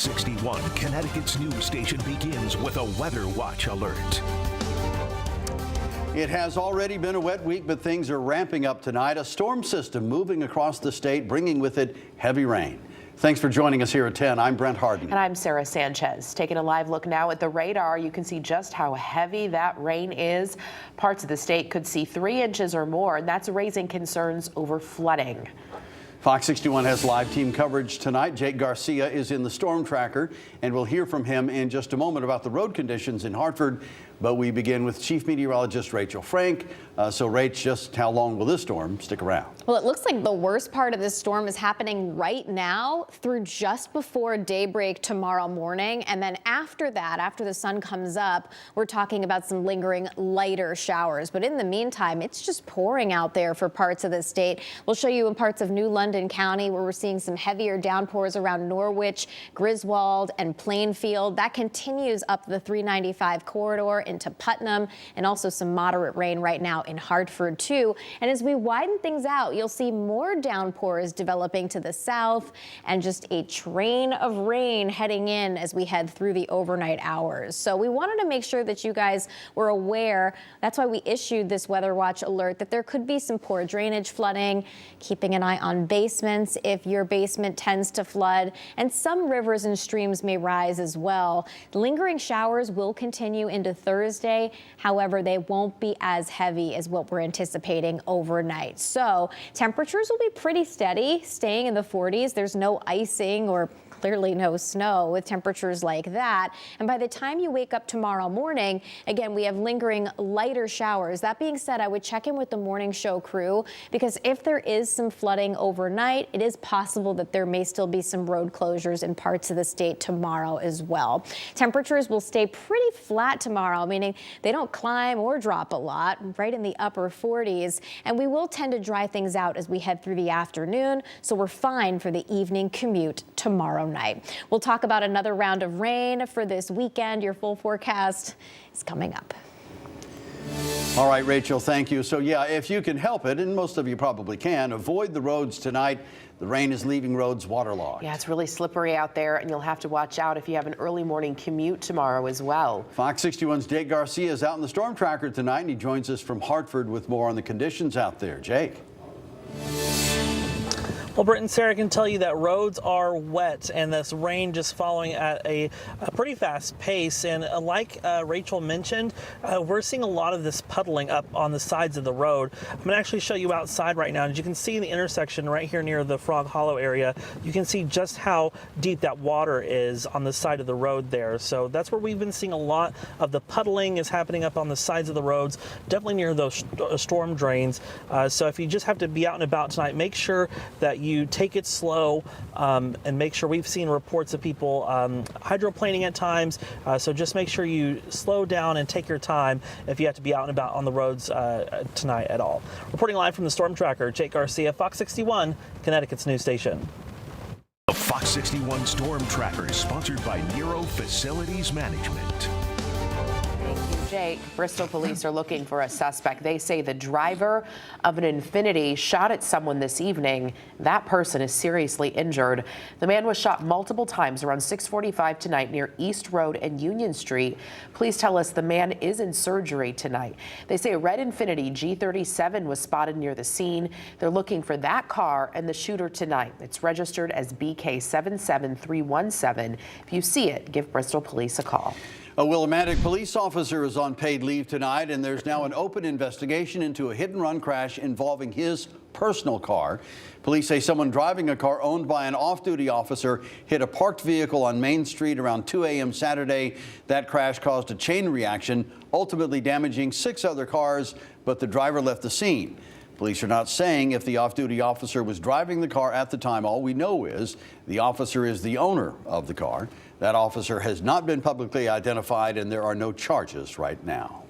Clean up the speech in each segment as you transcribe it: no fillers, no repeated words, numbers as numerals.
61, Connecticut's news station begins with a Weather Watch alert. It has already been a wet week, but things are ramping up tonight. A storm system moving across the state, bringing with it heavy rain. Thanks for joining us here at 10. I'm Brent Harden. And I'm Sarah Sanchez. Taking a live look now at the radar, you can see just how heavy that rain is. Parts of the state could see 3 inches or more, and that's raising concerns over flooding. Fox 61 has live team coverage tonight. Jake Garcia is in the storm tracker, and we'll hear from him in just a moment about the road conditions in Hartford. But we begin with Chief Meteorologist Rachel Frank. So, Rach, just how long will this storm stick around? Well, it looks like the worst part of this storm is happening right now through just before daybreak tomorrow morning. And then after that, after the sun comes up, we're talking about some lingering lighter showers. But in the meantime, it's just pouring out there for parts of the state. We'll show you in parts of New London County where we're seeing some heavier downpours around Norwich, Griswold, and Plainfield. That continues up the 395 corridor into Putnam, and also some moderate rain right now in Hartford too. And as we widen things out, you'll see more downpours developing to the south and just a train of rain heading in as we head through the overnight hours. So we wanted to make sure that you guys were aware. That's why we issued this Weather Watch alert that there could be some poor drainage flooding, keeping an eye on basements if your basement tends to flood, and some rivers and streams may rise as well. Lingering showers will continue into Thursday. However, they won't be as heavy as what we're anticipating overnight. So temperatures will be pretty steady, staying in the 40s. There's no icing or clearly no snow with temperatures like that. And by the time you wake up tomorrow morning, again, we have lingering lighter showers. That being said, I would check in with the morning show crew, because if there is some flooding overnight, it is possible that there may still be some road closures in parts of the state tomorrow as well. Temperatures will stay pretty flat tomorrow, meaning they don't climb or drop a lot, right in the upper 40s. And we will tend to dry things out as we head through the afternoon, so we're fine for the evening commute tomorrow night. We'll talk about another round of rain for this weekend. Your full forecast is coming up. All right, Rachel, thank you. So, yeah, if you can help it, and most of you probably can, avoid the roads tonight. The rain is leaving roads waterlogged. Yeah, it's really slippery out there, and you'll have to watch out if you have an early morning commute tomorrow as well. Fox 61's Jake Garcia is out in the storm tracker tonight, and he joins us from Hartford with more on the conditions out there. Jake. Well, Britt and Sarah can tell you that roads are wet, and this rain just following at a pretty fast pace. And like Rachel mentioned, we're seeing a lot of this puddling up on the sides of the road. I'm going to actually show you outside right now. As you can see in the intersection right here near the Frog Hollow area, you can see just how deep that water is on the side of the road there. So that's where we've been seeing a lot of the puddling is happening up on the sides of the roads, definitely near those storm drains. So if you just have to be out and about tonight, make sure that you take it slow and make sure. We've seen reports of people hydroplaning at times, so just make sure you slow down and take your time if you have to be out and about on the roads tonight at all. Reporting live from the storm tracker, Jake Garcia, Fox 61, Connecticut's news station. The Fox 61 Storm Tracker is sponsored by Nero Facilities Management. Jake, Bristol police are looking for a suspect. They say the driver of an Infiniti shot at someone this evening. That person is seriously injured. The man was shot multiple times around 6:45 tonight near East Road and Union Street. Police tell us the man is in surgery tonight. They say a red Infiniti G37 was spotted near the scene. They're looking for that car and the shooter tonight. It's registered as BK77317. If you see it, give Bristol police a call. A Willimantic police officer is on paid leave tonight, and there's now an open investigation into a hit-and-run crash involving his personal car. Police say someone driving a car owned by an off-duty officer hit a parked vehicle on Main Street around 2 a.m. Saturday. That crash caused a chain reaction, ultimately damaging 6 other cars, but the driver left the scene. Police are not saying if the off-duty officer was driving the car at the time. All we know is the officer is the owner of the car. That officer has not been publicly identified, and there are no charges right now.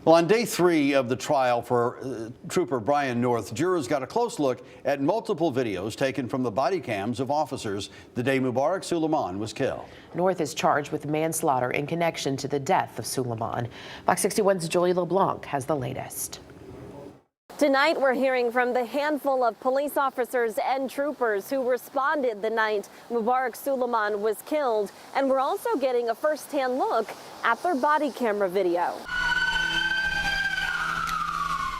Well, on day 3 of the trial for Trooper Brian North, jurors got a close look at multiple videos taken from the body cams of officers the day Mubarak Suleiman was killed. North is charged with manslaughter in connection to the death of Suleiman. Fox 61's Julie LeBlanc has the latest. Tonight, we're hearing from the handful of police officers and troopers who responded the night Mubarak Suleiman was killed, and we're also getting a first-hand look at their body camera video.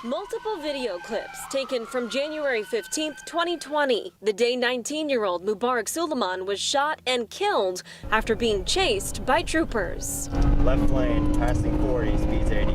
Multiple video clips taken from January 15th, 2020, the day 19-year-old Mubarak Suleiman was shot and killed after being chased by troopers. Left lane, passing 40, speeds 80.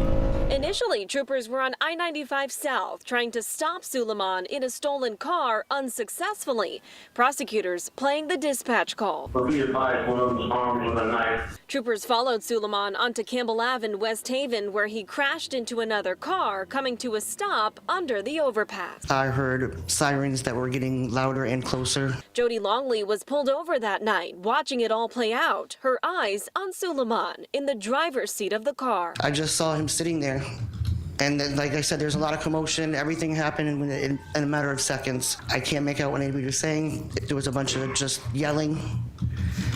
Initially, troopers were on I-95 South trying to stop Suleiman in a stolen car unsuccessfully. Prosecutors playing the dispatch call. Be advised, one of them's armed with a knife. Troopers followed Suleiman onto Campbell Ave in West Haven, where he crashed into another car, coming to a stop under the overpass. I heard sirens that were getting louder and closer. Jody Longley was pulled over that night, watching it all play out, her eyes on Suleiman in the driver's seat of the car. I just saw him sitting there. And then, like I said, there's a lot of commotion. Everything happened in a matter of seconds. I can't make out what anybody was saying. There was a bunch of just yelling.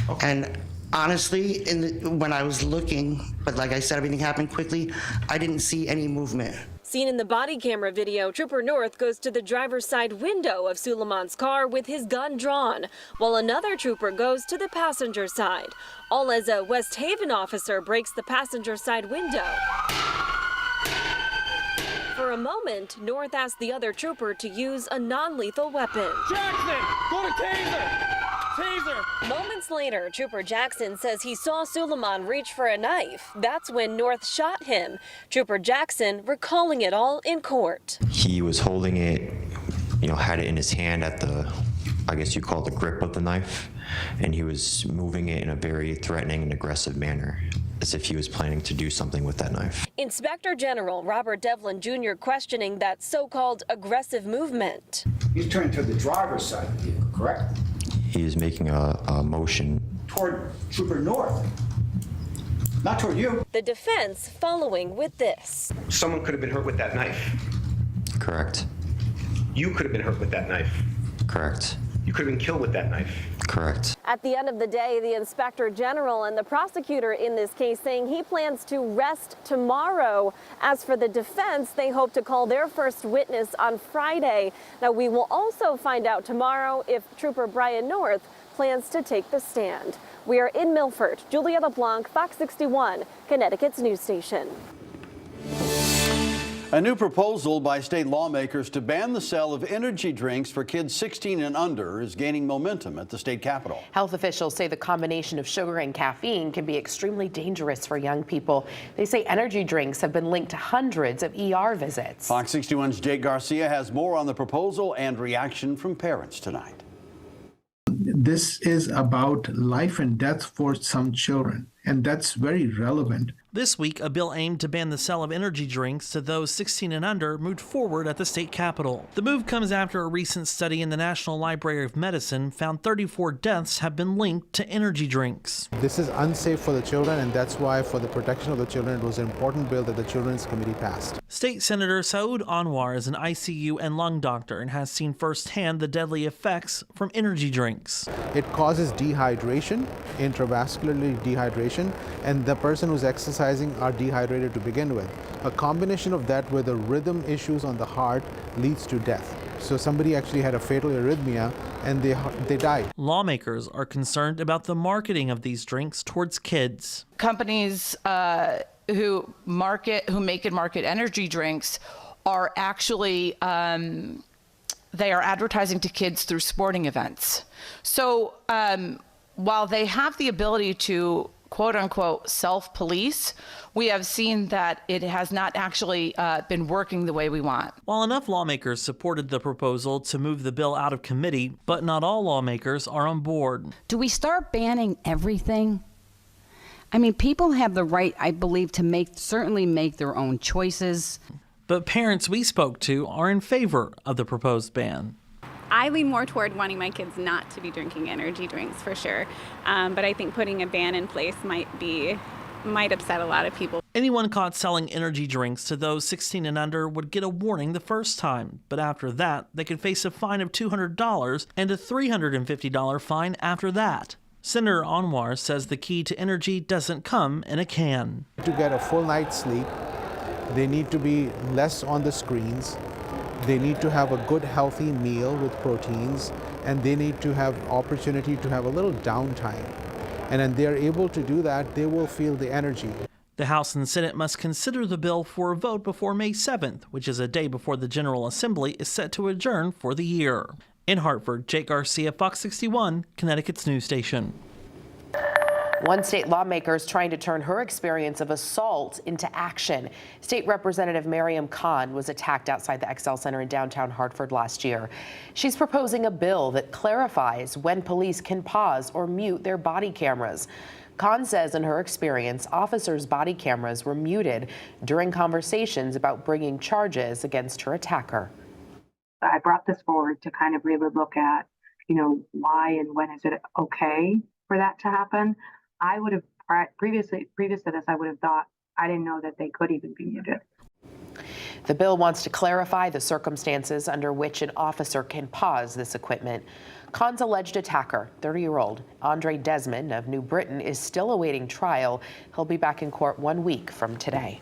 Okay. And honestly, when I was looking, but like I said, everything happened quickly, I didn't see any movement. Seen in the body camera video, Trooper North goes to the driver's side window of Suleiman's car with his gun drawn, while another trooper goes to the passenger side, all as a West Haven officer breaks the passenger side window. For a moment, North asked the other trooper to use a non-lethal weapon. Jackson, go to taser! Taser! Moments later, Trooper Jackson says he saw Suleiman reach for a knife. That's when North shot him. Trooper Jackson recalling it all in court. He was holding it, had it in his hand at the, I guess you call it the grip of the knife, and he was moving it in a very threatening and aggressive manner, as if he was planning to do something with that knife. Inspector General Robert Devlin Jr. questioning that so-called aggressive movement. He's turning to the driver's side of the vehicle, correct? He is making a motion toward Trooper North, not toward you. The defense following with this. Someone could have been hurt with that knife. Correct. You could have been hurt with that knife. Correct. You could have been killed with that knife. Correct. At the end of the day, the inspector general and the prosecutor in this case saying he plans to rest tomorrow. As for the defense, they hope to call their first witness on Friday. Now, we will also find out tomorrow if Trooper Brian North plans to take the stand. We are in Milford. Julia LeBlanc, Fox 61, Connecticut's news station. A new proposal by state lawmakers to ban the sale of energy drinks for kids 16 and under is gaining momentum at the state capitol. Health officials say the combination of sugar and caffeine can be extremely dangerous for young people. They say energy drinks have been linked to hundreds of ER visits. Fox 61's Jake Garcia has more on the proposal and reaction from parents tonight. This is about life and death for some children, and that's very relevant. This week, a bill aimed to ban the sale of energy drinks to those 16 and under moved forward at the state capitol. The move comes after a recent study in the National Library of Medicine found 34 deaths have been linked to energy drinks. This is unsafe for the children, and that's why, for the protection of the children, it was an important bill that the Children's Committee passed. State Senator Saud Anwar is an ICU and lung doctor and has seen firsthand the deadly effects from energy drinks. It causes dehydration, intravascularly dehydration, and the person who's exercising are dehydrated to begin with. A combination of that with the rhythm issues on the heart leads to death. So somebody actually had a fatal arrhythmia and they died. Lawmakers are concerned about the marketing of these drinks towards kids. Companies who make and market energy drinks are actually they are advertising to kids through sporting events. So while they have the ability to quote unquote self-police, we have seen that it has not actually been working the way we want. While enough lawmakers supported the proposal to move the bill out of committee, but not all lawmakers are on board. Do we start banning everything? I mean, people have the right, I believe, to certainly make their own choices. But parents we spoke to are in favor of the proposed ban. I lean more toward wanting my kids not to be drinking energy drinks for sure. But I think putting a ban in place might upset a lot of people. Anyone caught selling energy drinks to those 16 and under would get a warning the first time. But after that, they could face a fine of $200 and a $350 fine after that. Senator Anwar says the key to energy doesn't come in a can. To get a full night's sleep, they need to be less on the screens. They need to have a good, healthy meal with proteins, and they need to have opportunity to have a little downtime. And when they are able to do that, they will feel the energy. The House and Senate must consider the bill for a vote before May 7th, which is a day before the General Assembly is set to adjourn for the year. In Hartford, Jake Garcia, Fox 61, Connecticut's news station. One state lawmaker is trying to turn her experience of assault into action. State Representative Miriam Khan was attacked outside the XL Center in downtown Hartford last year. She's proposing a bill that clarifies when police can pause or mute their body cameras. Khan says in her experience, officers' body cameras were muted during conversations about bringing charges against her attacker. I brought this forward to kind of really look at, why and when is it okay for that to happen. I would have previous to this, I would have thought, I didn't know that they could even be muted. The bill wants to clarify the circumstances under which an officer can pause this equipment. Khan's alleged attacker, 30-year-old Andre Desmond of New Britain, is still awaiting trial. He'll be back in court 1 week from today.